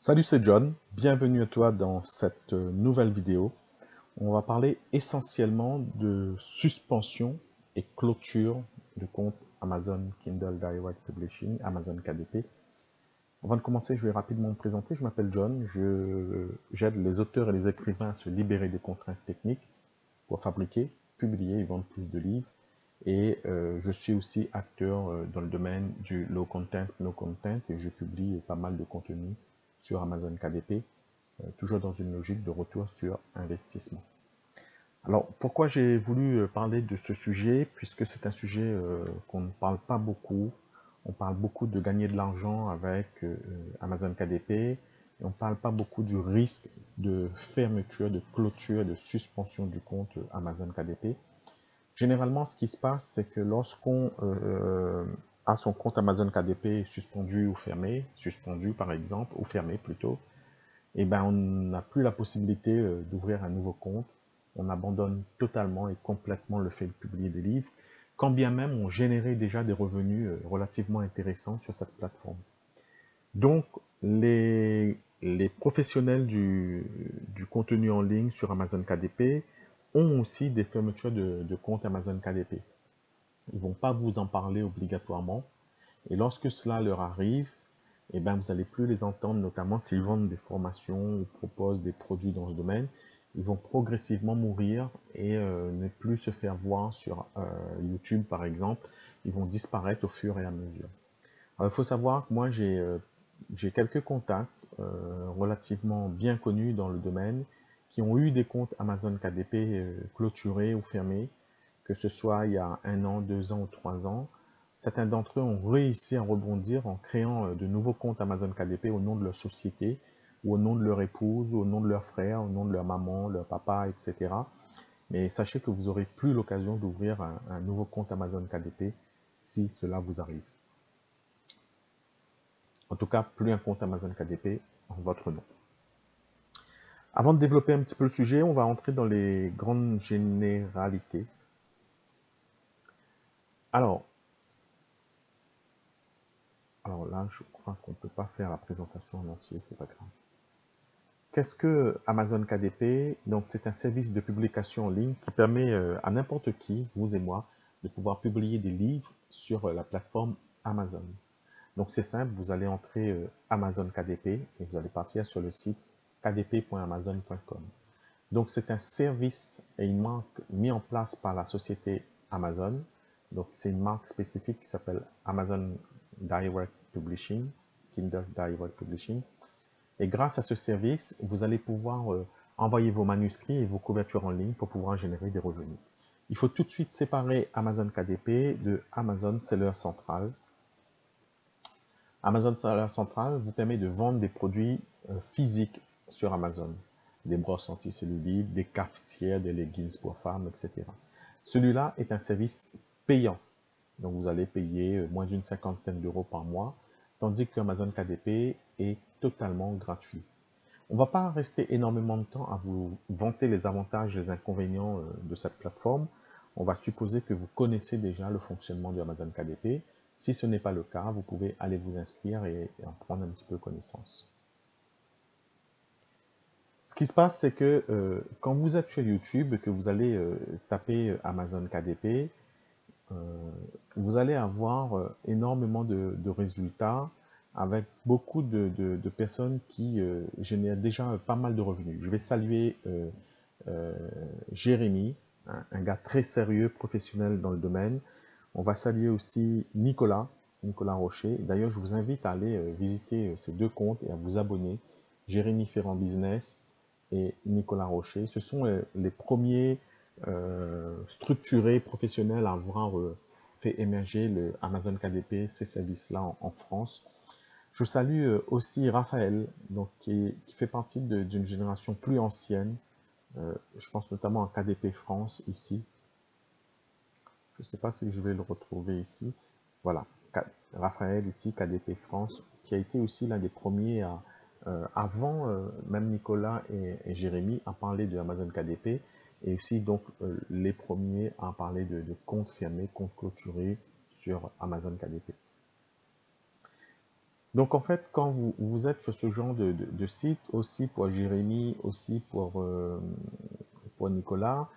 Salut, c'est John. Bienvenue à toi dans cette nouvelle vidéo. On va parler essentiellement de suspension et clôture de compte Amazon Kindle Direct Publishing, Amazon KDP. Avant de commencer, je vais rapidement me présenter. Je m'appelle John. J'aide les auteurs et les écrivains à se libérer des contraintes techniques pour fabriquer, publier et vendre plus de livres. Et je suis aussi acteur dans le domaine du low content, no content, et je publie pas mal de contenu sur Amazon KDP, toujours dans une logique de retour sur investissement. Alors, pourquoi j'ai voulu parler de ce sujet? Puisque c'est un sujet qu'on ne parle pas beaucoup. On parle beaucoup de gagner de l'argent avec Amazon KDP, et on ne parle pas beaucoup du risque de fermeture, de clôture, de suspension du compte Amazon KDP. Généralement, ce qui se passe, c'est que lorsqu'on a son compte Amazon KDP suspendu par exemple, ou fermé plutôt, eh ben, on n'a plus la possibilité d'ouvrir un nouveau compte. On abandonne totalement et complètement le fait de publier des livres, quand bien même on générait déjà des revenus relativement intéressants sur cette plateforme. Donc, les professionnels du contenu en ligne sur Amazon KDP ont aussi des fermetures de comptes Amazon KDP. Ils ne vont pas vous en parler obligatoirement. Et lorsque cela leur arrive, eh ben, vous n'allez plus les entendre, notamment s'ils vendent des formations ou proposent des produits dans ce domaine. Ils vont progressivement mourir et ne plus se faire voir sur YouTube, par exemple. Ils vont disparaître au fur et à mesure. Alors, il faut savoir que moi, j'ai quelques contacts relativement bien connus dans le domaine qui ont eu des comptes Amazon KDP clôturés ou fermés, que ce soit il y a 1 an, 2 ans ou 3 ans. Certains d'entre eux ont réussi à rebondir en créant de nouveaux comptes Amazon KDP au nom de leur société, ou au nom de leur épouse, ou au nom de leur frère, au nom de leur maman, leur papa, etc. Mais sachez que vous n'aurez plus l'occasion d'ouvrir un nouveau compte Amazon KDP si cela vous arrive. En tout cas, plus un compte Amazon KDP en votre nom. Avant de développer un petit peu le sujet, on va entrer dans les grandes généralités. Alors là, je crois qu'on ne peut pas faire la présentation en entier, c'est pas grave. Qu'est-ce que Amazon KDP? Donc, c'est un service de publication en ligne qui permet à n'importe qui, vous et moi, de pouvoir publier des livres sur la plateforme Amazon. Donc, c'est simple, vous allez entrer Amazon KDP et vous allez partir sur le site kdp.amazon.com. Donc, c'est un service et une marque mis en place par la société Amazon. Donc, c'est une marque spécifique qui s'appelle Amazon Direct Publishing, Kindle Direct Publishing. Et grâce à ce service, vous allez pouvoir envoyer vos manuscrits et vos couvertures en ligne pour pouvoir générer des revenus. Il faut tout de suite séparer Amazon KDP de Amazon Seller Central. Amazon Seller Central vous permet de vendre des produits physiques sur Amazon. Des brosses anticellulites, des cafetières, des leggings pour femmes, etc. Celui-là est un service payant. Donc vous allez payer moins d'une cinquantaine d'euros par mois, tandis que Amazon KDP est totalement gratuit. On ne va pas rester énormément de temps à vous vanter les avantages et les inconvénients de cette plateforme. On va supposer que vous connaissez déjà le fonctionnement du Amazon KDP. Si ce n'est pas le cas, vous pouvez aller vous inscrire et en prendre un petit peu connaissance. Ce qui se passe, c'est que quand vous êtes sur YouTube et que vous allez taper Amazon KDP, vous allez avoir énormément de résultats avec beaucoup de personnes qui génèrent déjà pas mal de revenus. Je vais saluer Jérémy, un gars très sérieux, professionnel dans le domaine. On va saluer aussi Nicolas Rocher. D'ailleurs, je vous invite à aller visiter ces deux comptes et à vous abonner. Jérémy Ferrand Business et Nicolas Rocher. Ce sont les premiers structurés professionnels à avoir fait émerger le Amazon KDP, ces services-là en France. Je salue aussi Raphaël, donc, qui fait partie d'une génération plus ancienne. Je pense notamment à KDP France ici. Je ne sais pas si je vais le retrouver ici. Voilà, Raphaël ici, KDP France, qui a été aussi l'un des premiers à, avant même Nicolas et Jérémy, à parler de Amazon KDP, et aussi donc les premiers à parler de comptes fermés, comptes clôturés sur Amazon KDP. Donc en fait, quand vous êtes sur ce genre de site, aussi pour Jérémy, aussi pour Nicolas,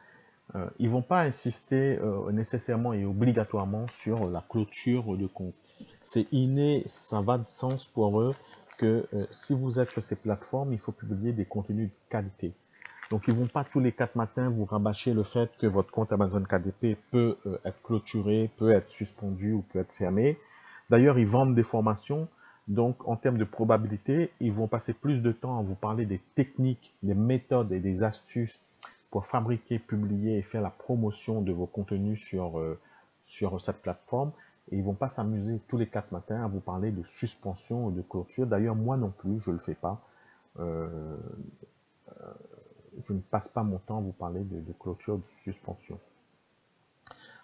ils vont pas insister nécessairement et obligatoirement sur la clôture de compte. C'est inné, ça va de sens pour eux que si vous êtes sur ces plateformes, il faut publier des contenus de qualité. Donc, ils vont pas tous les 4 matins vous rabâcher le fait que votre compte Amazon KDP peut être clôturé, peut être suspendu ou peut être fermé. D'ailleurs, ils vendent des formations. Donc, en termes de probabilité, ils vont passer plus de temps à vous parler des techniques, des méthodes et des astuces pour fabriquer, publier et faire la promotion de vos contenus sur cette plateforme. Et ils vont pas s'amuser tous les 4 matins à vous parler de suspension ou de clôture. D'ailleurs, moi non plus, je le fais pas. Euh, je ne passe pas mon temps à vous parler de clôture, de suspension.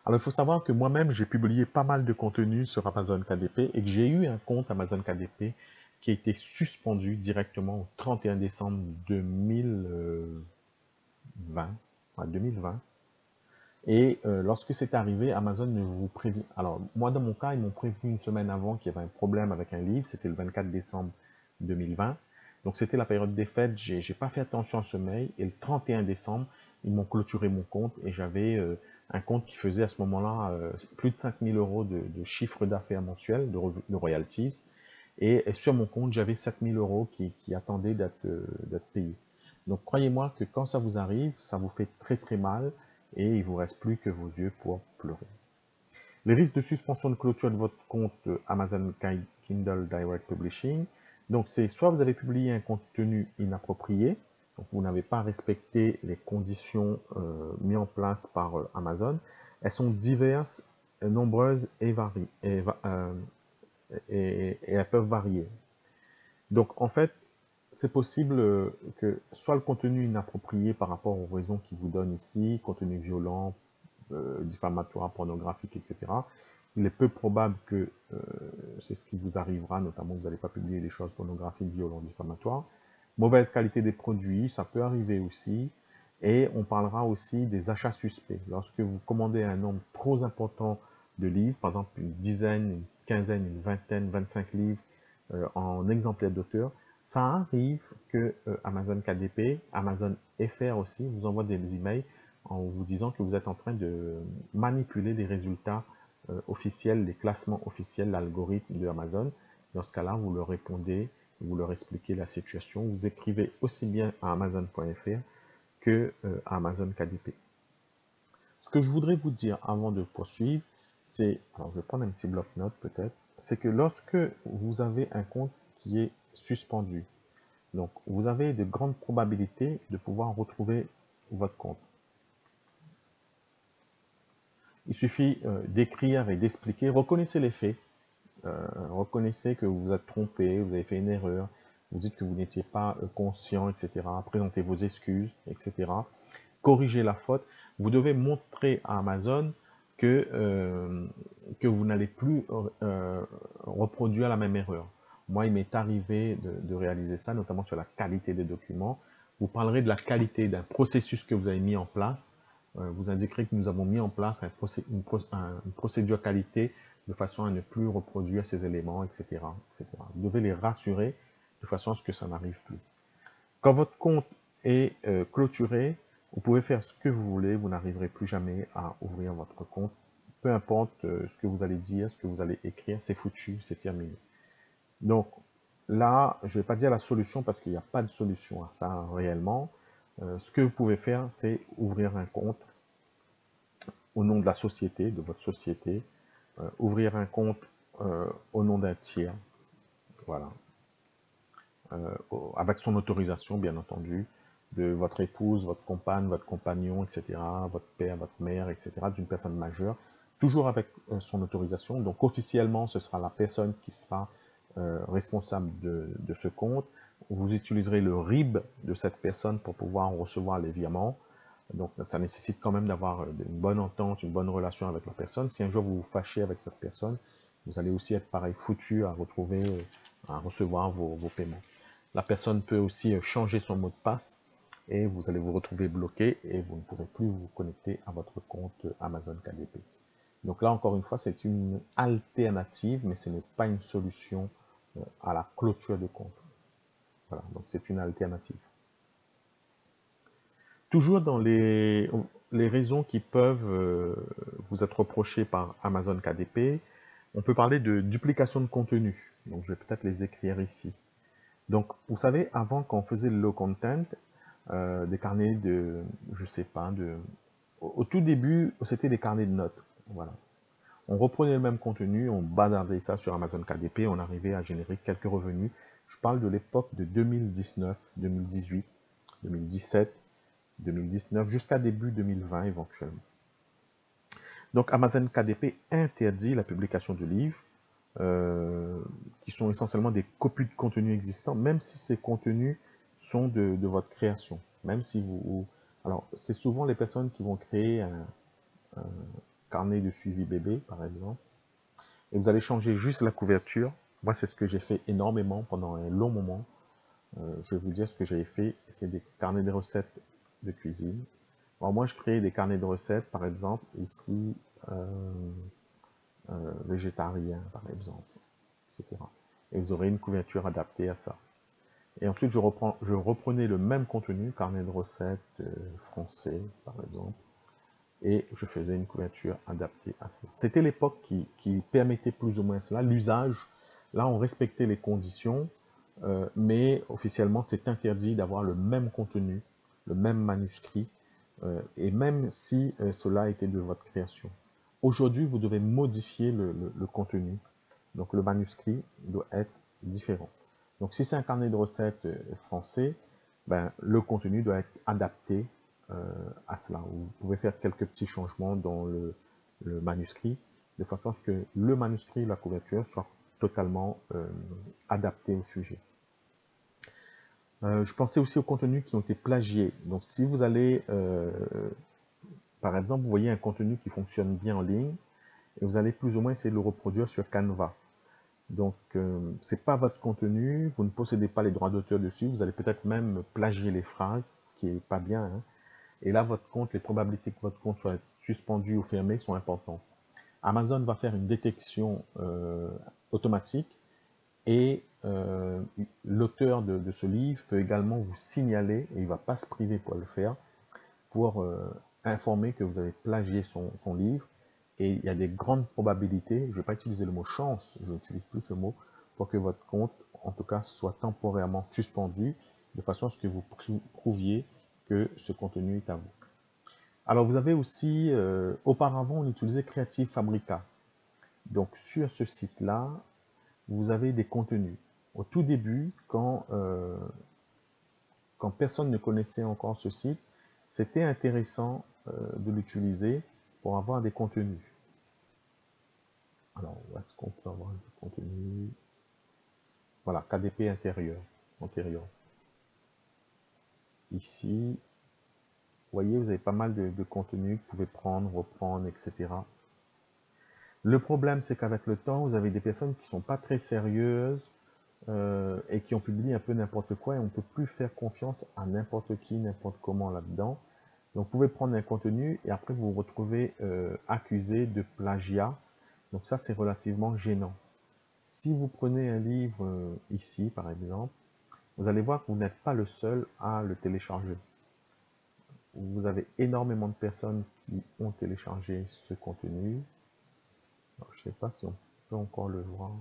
Alors, il faut savoir que moi-même, j'ai publié pas mal de contenu sur Amazon KDP et que j'ai eu un compte Amazon KDP qui a été suspendu directement au 31 décembre 2020. Ouais, 2020. Et lorsque c'est arrivé, Amazon ne vous prévient. Alors, moi, dans mon cas, ils m'ont prévenu une semaine avant qu'il y avait un problème avec un livre. C'était le 24 décembre 2020. Donc, c'était la période des fêtes. J'ai pas fait attention à ce mail. Et le 31 décembre, ils m'ont clôturé mon compte. Et j'avais un compte qui faisait à ce moment-là plus de 5 000 euros de chiffre d'affaires mensuel, de royalties. Et sur mon compte, j'avais 7 000 euros qui attendaient d'être payés. Donc, croyez-moi que quand ça vous arrive, ça vous fait très très mal et il ne vous reste plus que vos yeux pour pleurer. Les risques de suspension de clôture de votre compte Amazon Kindle Direct Publishing, donc c'est soit vous avez publié un contenu inapproprié, donc vous n'avez pas respecté les conditions mises en place par Amazon. Elles sont diverses, nombreuses et variées, et elles peuvent varier. Donc en fait, c'est possible que soit le contenu inapproprié par rapport aux raisons qu'il vous donne ici, contenu violent, diffamatoire, pornographique, etc. Il est peu probable que c'est ce qui vous arrivera, notamment vous n'allez pas publier des choses pornographiques, violentes, diffamatoires. Mauvaise qualité des produits, ça peut arriver aussi. Et on parlera aussi des achats suspects. Lorsque vous commandez un nombre trop important de livres, par exemple une dizaine, une quinzaine, une vingtaine, 25 livres en exemplaires d'auteur, ça arrive que Amazon KDP, Amazon FR aussi, vous envoie des emails en vous disant que vous êtes en train de manipuler les résultats officiels, les classements officiels, l'algorithme de Amazon. Dans ce cas-là, vous leur répondez, vous leur expliquez la situation. Vous écrivez aussi bien à Amazon.fr que à Amazon KDP. Ce que je voudrais vous dire avant de poursuivre, c'est, alors je vais prendre un petit bloc-notes peut-être, c'est que lorsque vous avez un compte qui est suspendu, donc vous avez de grandes probabilités de pouvoir retrouver votre compte. Il suffit d'écrire et d'expliquer. Reconnaissez les faits. Reconnaissez que vous vous êtes trompé, vous avez fait une erreur. Vous dites que vous n'étiez pas conscient, etc. Présentez vos excuses, etc. Corrigez la faute. Vous devez montrer à Amazon que vous n'allez plus reproduire la même erreur. Moi, il m'est arrivé de réaliser ça, notamment sur la qualité des documents. Vous parlerez de la qualité d'un processus que vous avez mis en place. Vous indiquerez que nous avons mis en place une procédure qualité de façon à ne plus reproduire ces éléments, etc., etc. Vous devez les rassurer de façon à ce que ça n'arrive plus. Quand votre compte est clôturé, vous pouvez faire ce que vous voulez, vous n'arriverez plus jamais à ouvrir votre compte. Peu importe ce que vous allez dire, ce que vous allez écrire, c'est foutu, c'est terminé. Donc là, je ne vais pas dire la solution parce qu'il n'y a pas de solution à ça réellement. Ce que vous pouvez faire, c'est ouvrir un compte au nom de la société, de votre société, ouvrir un compte au nom d'un tiers, voilà, avec son autorisation, bien entendu, de votre épouse, votre compagne, votre compagnon, etc., votre père, votre mère, etc., d'une personne majeure, toujours avec son autorisation. Donc officiellement, ce sera la personne qui sera responsable de ce compte. Vous utiliserez le RIB de cette personne pour pouvoir recevoir les virements. Donc ça nécessite quand même d'avoir une bonne entente, une bonne relation avec la personne. Si un jour vous vous fâchez avec cette personne, vous allez aussi être pareil foutu à retrouver, à recevoir vos paiements. La personne peut aussi changer son mot de passe et vous allez vous retrouver bloqué et vous ne pourrez plus vous connecter à votre compte Amazon KDP. Donc là, encore une fois, c'est une alternative, mais ce n'est pas une solution à la clôture de compte. Voilà, donc c'est une alternative. Toujours dans les raisons qui peuvent vous être reprochées par Amazon KDP, on peut parler de duplication de contenu. Donc, je vais peut-être les écrire ici. Donc, vous savez, avant, quand on faisait le low content, des carnets de, je sais pas, au tout début, c'était des carnets de notes. Voilà. On reprenait le même contenu, on bazardait ça sur Amazon KDP, on arrivait à générer quelques revenus. Je parle de l'époque de 2019, 2018, 2017, 2019, jusqu'à début 2020 éventuellement. Donc Amazon KDP interdit la publication de livres qui sont essentiellement des copies de contenus existants, même si ces contenus sont de votre création. Même si vous... Alors, c'est souvent les personnes qui vont créer un carnet de suivi bébé, par exemple, et vous allez changer juste la couverture. Moi, c'est ce que j'ai fait énormément pendant un long moment. Je vais vous dire ce que j'avais fait. C'est des carnets de recettes de cuisine. Alors moi, je crée des carnets de recettes, par exemple, ici, végétarien, par exemple, etc. Et vous aurez une couverture adaptée à ça. Et ensuite, je reprenais le même contenu, carnet de recettes français, par exemple, et je faisais une couverture adaptée à ça. C'était l'époque qui permettait plus ou moins cela. L'usage, là, on respectait les conditions, mais officiellement, c'est interdit d'avoir le même contenu, le même manuscrit, et même si cela était de votre création. Aujourd'hui, vous devez modifier le contenu. Donc, le manuscrit doit être différent. Donc, si c'est un carnet de recettes français, ben, le contenu doit être adapté à cela. Vous pouvez faire quelques petits changements dans le manuscrit, de façon à ce que le manuscrit et la couverture soient totalement adaptés au sujet. Je pensais aussi aux contenus qui ont été plagiés. Donc, si vous allez, par exemple, vous voyez un contenu qui fonctionne bien en ligne, et vous allez plus ou moins essayer de le reproduire sur Canva. Donc, ce n'est pas votre contenu, vous ne possédez pas les droits d'auteur dessus, vous allez peut-être même plagier les phrases, ce qui n'est pas bien. Hein. Et là, votre compte, les probabilités que votre compte soit suspendu ou fermé sont importantes. Amazon va faire une détection automatique et l'auteur de ce livre peut également vous signaler, et il ne va pas se priver pour le faire, pour informer que vous avez plagié son livre. Et il y a des grandes probabilités, je ne vais pas utiliser le mot chance, je n'utilise plus ce mot, pour que votre compte, en tout cas, soit temporairement suspendu, de façon à ce que vous prouviez que ce contenu est à vous. Alors, vous avez aussi, auparavant, on utilisait Creative Fabrica. Donc, sur ce site-là, vous avez des contenus. Au tout début, quand personne ne connaissait encore ce site, c'était intéressant de l'utiliser pour avoir des contenus. Alors, où est-ce qu'on peut avoir du contenu? Voilà, KDP antérieur. Ici, vous voyez, vous avez pas mal de contenu que vous pouvez prendre, reprendre, etc. Le problème, c'est qu'avec le temps, vous avez des personnes qui ne sont pas très sérieuses et qui ont publié un peu n'importe quoi, et on ne peut plus faire confiance à n'importe qui, n'importe comment là-dedans. Donc, vous pouvez prendre un contenu et après vous vous retrouvez accusé de plagiat. Donc ça, c'est relativement gênant. Si vous prenez un livre ici, par exemple, vous allez voir que vous n'êtes pas le seul à le télécharger. Vous avez énormément de personnes qui ont téléchargé ce contenu. Alors, je ne sais pas si on peut encore le voir.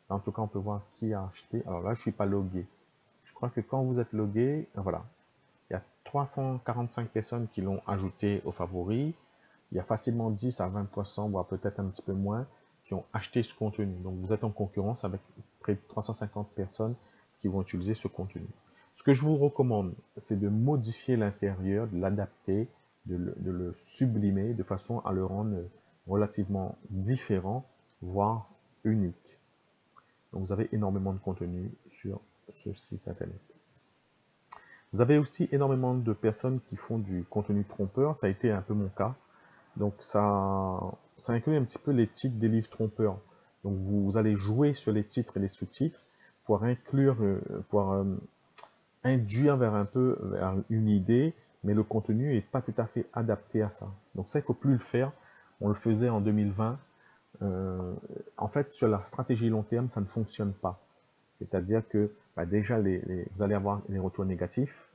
En tout cas, on peut voir qui a acheté. Alors là, je ne suis pas logué. Je crois que quand vous êtes logué, voilà, il y a 345 personnes qui l'ont ajouté aux favoris. Il y a facilement 10 à 20%, voire peut-être un petit peu moins, qui ont acheté ce contenu. Donc, vous êtes en concurrence avec près de 350 personnes qui vont utiliser ce contenu. Ce que je vous recommande, c'est de modifier l'intérieur, de l'adapter, de le sublimer de façon à le rendre relativement différent, voire unique. Donc, vous avez énormément de contenu sur ce site internet. Vous avez aussi énormément de personnes qui font du contenu trompeur. Ça a été un peu mon cas. Donc, ça inclut un petit peu les titres des livres trompeurs. Donc, vous allez jouer sur les titres et les sous-titres pour inclure, pour induire vers une idée, mais le contenu n'est pas tout à fait adapté à ça. Donc, ça, il ne faut plus le faire. On le faisait en 2020. En fait, sur la stratégie long terme, ça ne fonctionne pas. C'est-à-dire que déjà, vous allez avoir les retours négatifs.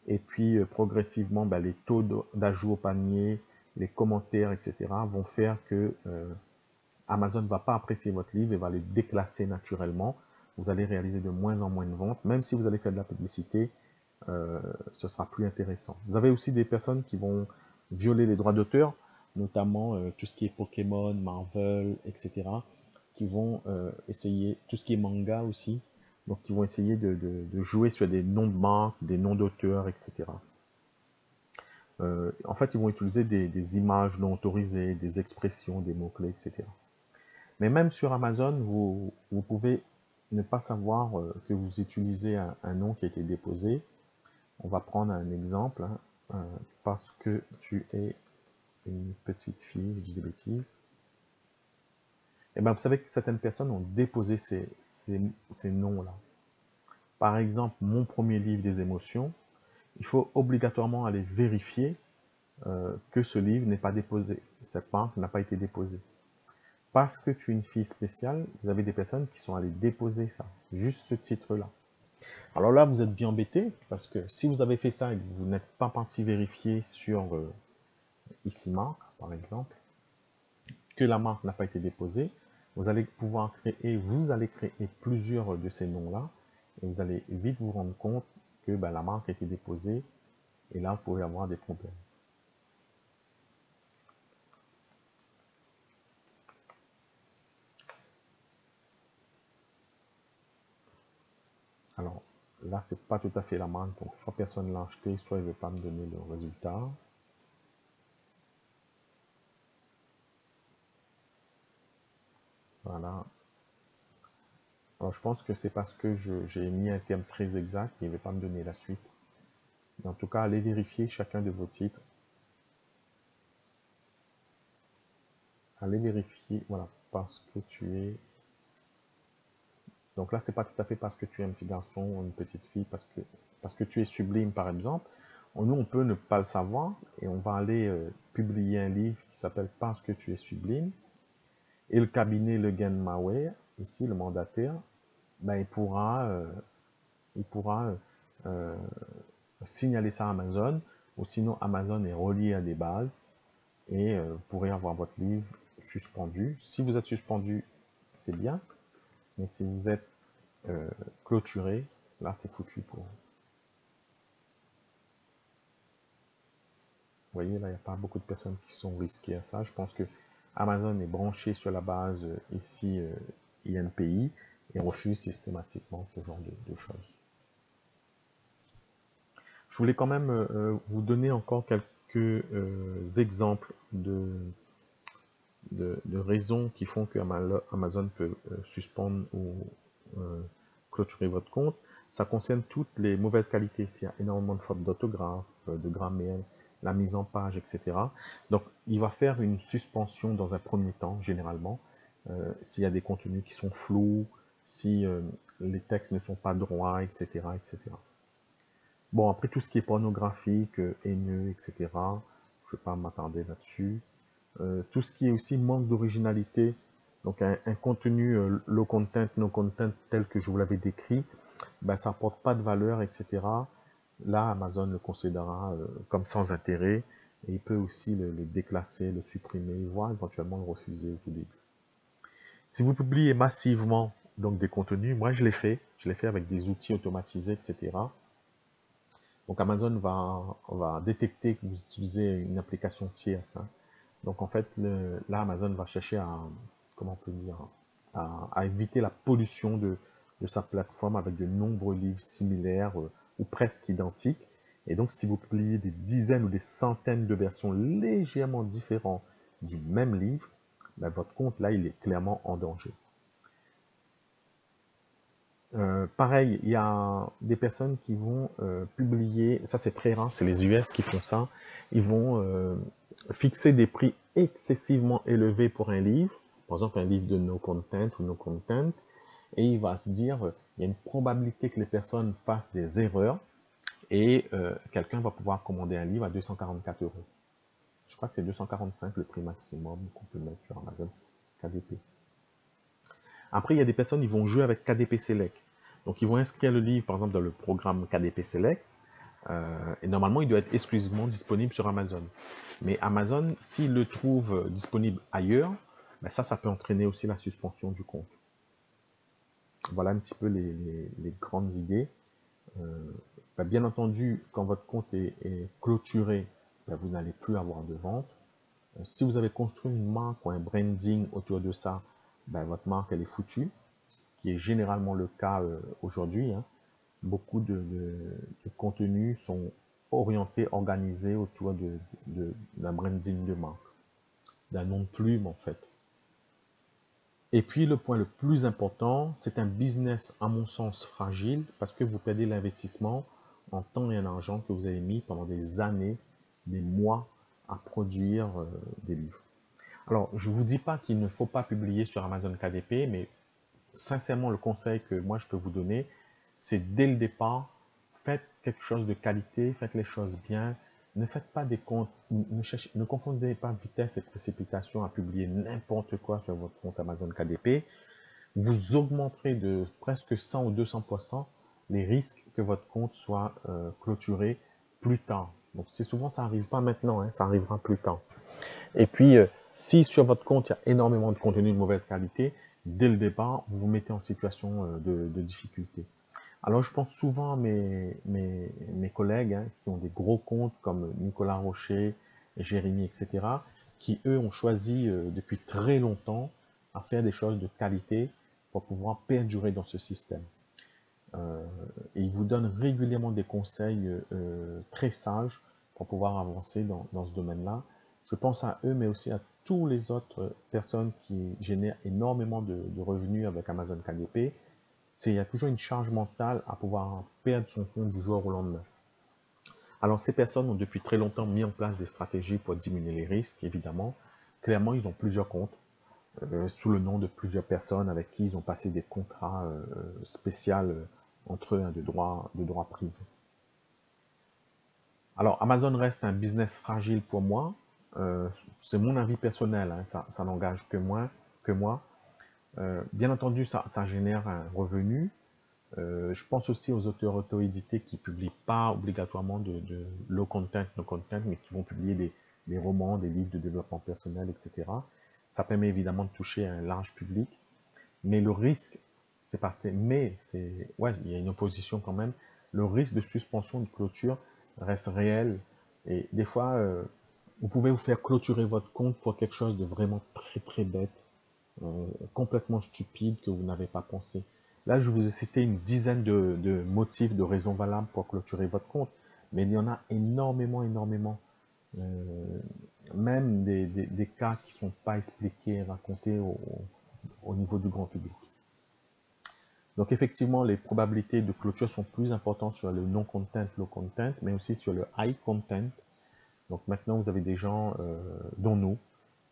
Et puis, progressivement, les taux d'ajout au panier, les commentaires, etc. vont faire que Amazon ne va pas apprécier votre livre et va les déclasser naturellement. Vous allez réaliser de moins en moins de ventes. Même si vous allez faire de la publicité, ce sera plus intéressant. Vous avez aussi des personnes qui vont violer les droits d'auteur, notamment tout ce qui est Pokémon, Marvel, etc., qui vont essayer, tout ce qui est manga aussi, donc qui vont essayer de jouer sur des noms de marques, des noms d'auteurs, etc. En fait, ils vont utiliser des images non autorisées, des expressions, des mots-clés, etc. Mais même sur Amazon, vous pouvez ne pas savoir que vous utilisez un nom qui a été déposé. On va prendre un exemple, hein, parce que tu es une petite fille, je dis des bêtises. Et bien, vous savez que certaines personnes ont déposé ces noms-là. Par exemple, mon premier livre des émotions, il faut obligatoirement aller vérifier que ce livre n'est pas déposé. Cette marque n'a pas été déposée. Parce que tu es une fille spéciale, vous avez des personnes qui sont allées déposer ça, juste ce titre-là. Alors là, vous êtes bien embêté, parce que si vous avez fait ça et que vous n'êtes pas parti vérifier sur ici marque, par exemple, que la marque n'a pas été déposée, vous allez créer plusieurs de ces noms-là, et vous allez vite vous rendre compte que la marque a été déposée, et là, vous pouvez avoir des problèmes. Alors, là, c'est pas tout à fait la marque, donc soit personne ne l'a acheté, soit il ne veut pas me donner le résultat. Voilà. Alors, je pense que c'est parce que j'ai mis un terme très exact, il ne veut pas me donner la suite. Mais en tout cas, allez vérifier chacun de vos titres. Allez vérifier, voilà, parce que tu es... Donc là, c'est pas tout à fait parce que tu es un petit garçon ou une petite fille, parce que tu es sublime, par exemple. Nous, on peut ne pas le savoir et on va aller publier un livre qui s'appelle Parce que tu es sublime. Et le cabinet Le Gain Maware, ici, le mandataire, il pourra signaler ça à Amazon, ou sinon Amazon est relié à des bases et vous pourrez avoir votre livre suspendu. Si vous êtes suspendu, c'est bien, mais si vous êtes clôturé, là c'est foutu pour vous. Vous voyez, là il n'y a pas beaucoup de personnes qui sont risquées à ça. Je pense que Amazon est branché sur la base ici INPI et refuse systématiquement ce genre de choses. Je voulais quand même vous donner encore quelques exemples de raisons qui font que Amazon peut suspendre ou clôturer votre compte. Ça concerne toutes les mauvaises qualités. S'il y a énormément de fautes d'orthographe, de grammaire, la mise en page, etc. Donc, il va faire une suspension dans un premier temps, généralement, s'il y a des contenus qui sont flous, si les textes ne sont pas droits, etc., etc. Bon, après, tout ce qui est pornographique, haineux, etc., je ne vais pas m'attarder là-dessus. Tout ce qui est aussi manque d'originalité, donc un contenu low content, no content, tel que je vous l'avais décrit, ça n'apporte pas de valeur, etc. Là, Amazon le considérera comme sans intérêt et il peut aussi le déclasser, le supprimer, voire éventuellement le refuser au tout début. Si vous publiez massivement donc des contenus, moi je l'ai fait avec des outils automatisés, etc. Donc Amazon va détecter que vous utilisez une application tierce. Hein. Donc en fait, là, Amazon va chercher à, comment on peut dire, à éviter la pollution de sa plateforme avec de nombreux livres similaires ou presque identiques. Et donc, si vous publiez des dizaines ou des centaines de versions légèrement différentes du même livre, votre compte, là, il est clairement en danger. Pareil, il y a des personnes qui vont publier, ça c'est très rare, c'est les US qui font ça, ils vont fixer des prix excessivement élevés pour un livre, par exemple un livre de no content ou no content, et il va se dire, il y a une probabilité que les personnes fassent des erreurs, et quelqu'un va pouvoir commander un livre à 244 €. Je crois que c'est 245 le prix maximum qu'on peut mettre sur Amazon KDP. Après, il y a des personnes qui vont jouer avec KDP Select. Donc, ils vont inscrire le livre, par exemple, dans le programme KDP Select. Et normalement, il doit être exclusivement disponible sur Amazon. Mais Amazon, s'il le trouve disponible ailleurs, ben ça peut entraîner aussi la suspension du compte. Voilà un petit peu les grandes idées. Bien entendu, quand votre compte est clôturé, vous n'allez plus avoir de vente. Si vous avez construit une marque ou un branding autour de ça, votre marque elle est foutue, ce qui est généralement le cas aujourd'hui. Hein. Beaucoup de contenus sont orientés, organisés autour d'un branding de marque, d'un nom de plume en fait. Et puis le point le plus important, c'est un business à mon sens fragile parce que vous perdez l'investissement en temps et en argent que vous avez mis pendant des années, des mois à produire des livres. Alors, je ne vous dis pas qu'il ne faut pas publier sur Amazon KDP, mais sincèrement, le conseil que moi je peux vous donner, c'est dès le départ, faites quelque chose de qualité, faites les choses bien, ne faites pas des comptes, ne confondez pas vitesse et précipitation à publier n'importe quoi sur votre compte Amazon KDP. Vous augmenterez de presque 100 ou 200% les risques que votre compte soit clôturé plus tard. Donc, c'est souvent, ça n'arrive pas maintenant, hein, ça arrivera plus tard. Et puis, si sur votre compte, il y a énormément de contenu de mauvaise qualité, dès le départ, vous vous mettez en situation de difficulté. Alors, je pense souvent à mes collègues hein, qui ont des gros comptes comme Nicolas Rocher, Jérémy, etc., qui, eux, ont choisi depuis très longtemps à faire des choses de qualité pour pouvoir perdurer dans ce système. Et ils vous donnent régulièrement des conseils très sages pour pouvoir avancer dans ce domaine-là. Je pense à eux, mais aussi à toutes les autres personnes qui génèrent énormément de revenus avec Amazon KDP. Il y a toujours une charge mentale à pouvoir perdre son compte du jour au lendemain. Alors, ces personnes ont depuis très longtemps mis en place des stratégies pour diminuer les risques, évidemment. Clairement, ils ont plusieurs comptes, sous le nom de plusieurs personnes avec qui ils ont passé des contrats spéciaux entre eux hein, de droit privé. Alors, Amazon reste un business fragile pour moi. C'est mon avis personnel, hein, ça n'engage que moi. Bien entendu, ça génère un revenu. Je pense aussi aux auteurs auto-édités qui ne publient pas obligatoirement de low content, no content, mais qui vont publier des romans, des livres de développement personnel, etc. Ça permet évidemment de toucher un large public. Mais le risque, c'est pas mais c'est ouais, il y a une opposition quand même. Le risque de suspension de clôture reste réel. Et des fois, vous pouvez vous faire clôturer votre compte pour quelque chose de vraiment très très bête, complètement stupide que vous n'avez pas pensé. Là, je vous ai cité une dizaine de motifs, de raisons valables pour clôturer votre compte, mais il y en a énormément, énormément. Même des cas qui ne sont pas expliqués, racontés au niveau du grand public. Donc effectivement, les probabilités de clôture sont plus importantes sur le non-content, low content, mais aussi sur le high content. Donc maintenant, vous avez des gens, dont nous,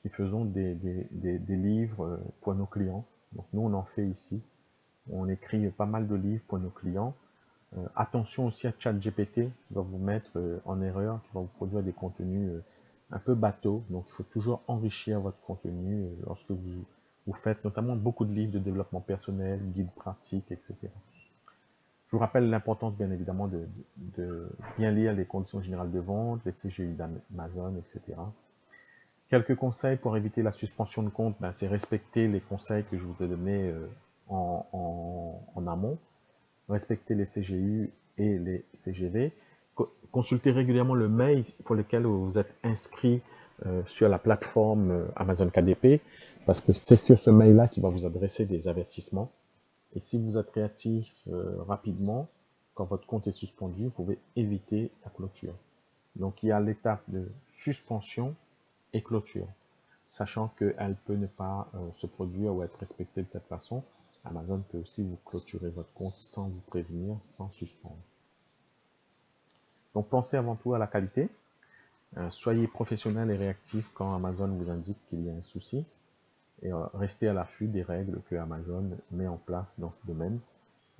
qui faisons des livres pour nos clients. Donc nous, on en fait ici. On écrit pas mal de livres pour nos clients. Attention aussi à ChatGPT qui va vous mettre en erreur, qui va vous produire des contenus un peu bateaux. Donc il faut toujours enrichir votre contenu lorsque vous faites notamment beaucoup de livres de développement personnel, guides pratiques, etc. Je vous rappelle l'importance bien évidemment de bien lire les conditions générales de vente, les CGI d'Amazon, etc. Quelques conseils pour éviter la suspension de compte, c'est respecter les conseils que je vous ai donnés en amont. Respecter les CGU et les CGV. Consultez régulièrement le mail pour lequel vous êtes inscrit sur la plateforme Amazon KDP, parce que c'est sur ce mail-là qui va vous adresser des avertissements. Et si vous êtes réactif rapidement, quand votre compte est suspendu, vous pouvez éviter la clôture. Donc il y a l'étape de suspension et clôture, sachant qu'elle peut ne pas se produire ou être respectée de cette façon. Amazon peut aussi vous clôturer votre compte sans vous prévenir, sans suspendre. Donc pensez avant tout à la qualité. Soyez professionnel et réactif quand Amazon vous indique qu'il y a un souci. Et restez à l'affût des règles que Amazon met en place dans ce domaine.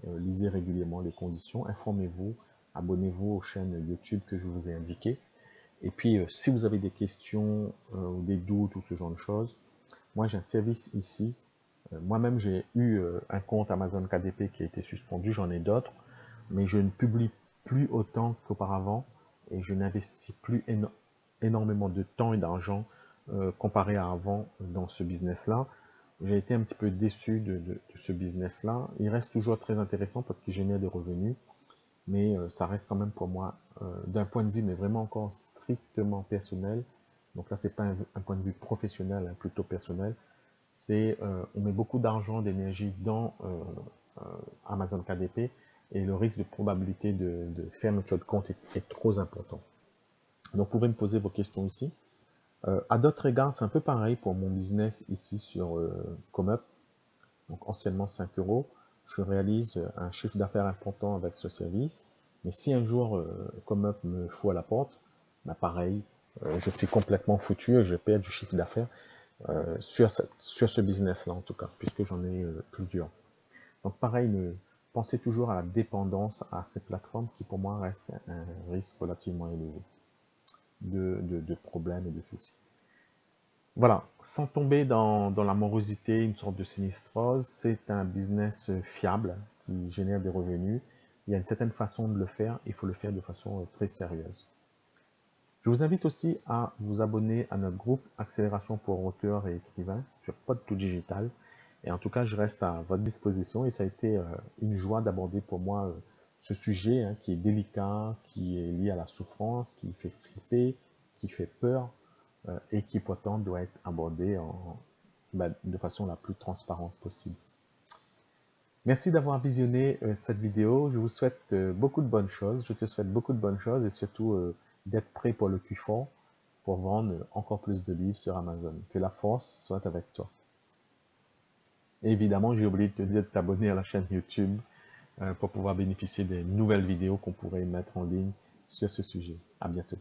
Lisez régulièrement les conditions, informez-vous, abonnez-vous aux chaînes YouTube que je vous ai indiquées. Et puis, si vous avez des questions ou des doutes ou ce genre de choses, moi j'ai un service ici Moi-même, j'ai eu un compte Amazon KDP qui a été suspendu, j'en ai d'autres, mais je ne publie plus autant qu'auparavant et je n'investis plus énormément de temps et d'argent comparé à avant dans ce business-là. J'ai été un petit peu déçu de ce business-là. Il reste toujours très intéressant parce qu'il génère des revenus, mais ça reste quand même pour moi, d'un point de vue, mais vraiment encore strictement personnel. Donc là, c'est pas un point de vue professionnel, hein, plutôt personnel. C'est on met beaucoup d'argent, d'énergie dans Amazon KDP et le risque de probabilité de fermeture de compte est trop important. Donc, vous pouvez me poser vos questions ici. À d'autres égards, c'est un peu pareil pour mon business ici sur ComeUp. Donc, anciennement 5 euros. Je réalise un chiffre d'affaires important avec ce service. Mais si un jour ComeUp me fout à la porte, bah pareil, je suis complètement foutu et je perds du chiffre d'affaires sur ce business-là en tout cas, puisque j'en ai plusieurs. Donc pareil, pensez toujours à la dépendance à ces plateformes qui pour moi reste un risque relativement élevé de problèmes et de soucis. Voilà, sans tomber dans la morosité, une sorte de sinistrose, c'est un business fiable qui génère des revenus. Il y a une certaine façon de le faire, il faut le faire de façon très sérieuse. Je vous invite aussi à vous abonner à notre groupe Accélération pour auteurs et écrivains sur Pod2 Digital. Et en tout cas, je reste à votre disposition et ça a été une joie d'aborder pour moi ce sujet qui est délicat, qui est lié à la souffrance, qui fait flipper, qui fait peur et qui pourtant doit être abordé de façon la plus transparente possible. Merci d'avoir visionné cette vidéo. Je vous souhaite beaucoup de bonnes choses. Je te souhaite beaucoup de bonnes choses et surtout d'être prêt pour le Q4 pour vendre encore plus de livres sur Amazon. Que la force soit avec toi. Et évidemment, j'ai oublié de te dire de t'abonner à la chaîne YouTube pour pouvoir bénéficier des nouvelles vidéos qu'on pourrait mettre en ligne sur ce sujet. À bientôt.